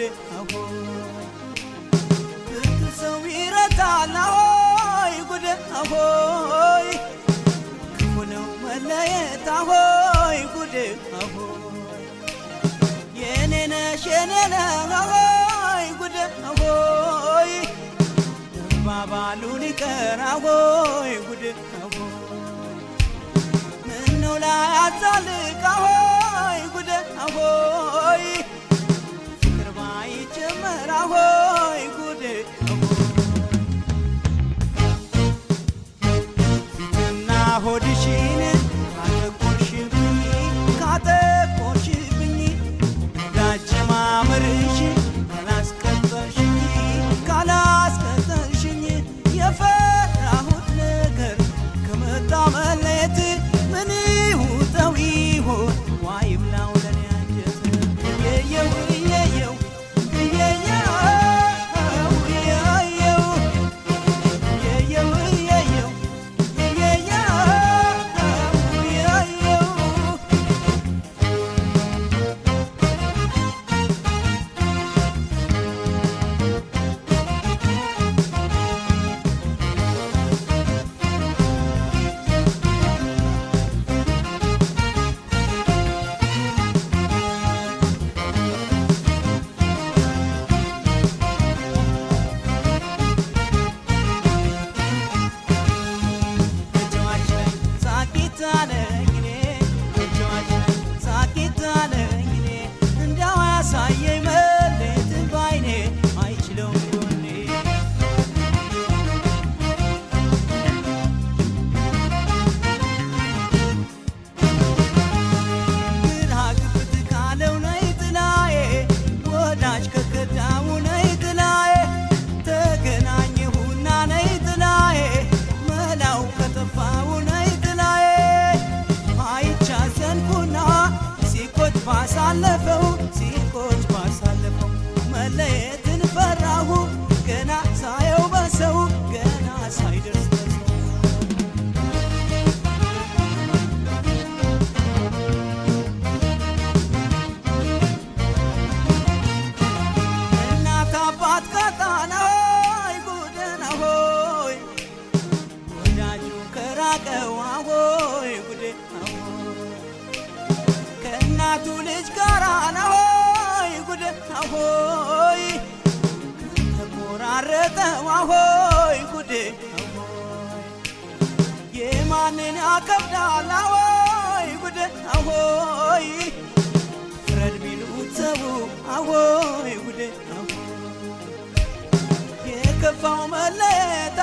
ጉድ አሆይ ሰው ይረታል አሆይ ጉድ አሆይ ክፉ ነው መለየት አሆይ ጉድ አሆይ የኔ ነሽ የኔ ነህ አሆይ ጉድ አሆይ ባባሉ ሊቀር አሆይ ጉድ አሆይ ምነው ላያዛልቅ አሆይ ጉድ አሆይ ፍቅር ባይጀመር አሆይ ጉድ ሆድሽን ካጠቆርሽብኝ ዳጅ ማመርሽ ካላስቀጠልሽኝ የፈራሁት ነገር ከመጣ መለየት ምን ይውጠው ይሆን ዋይ ብላው ለኔ አንጀት የየው የየው ሲቆጭ ባሳለፈው መለየትን ፈራሁ ገና ሳየው በሰው ገና ሳይደርስ እናት አባት ካጣና ሆይ ጉድ አሆይ ወዳጁ ከራቀው አሆይ ጉድ ከእናቱ ልጅ ጋር አሆይ ጉድ አሆይ ተቆራረጠው አሆይ ጉድ አሆይ የማንን ያከብዳል አሆይ ጉድ አሆይ ፍረድ ቢሉት ሰው አሆይ ጉድ አሆይ የከፋው መለየት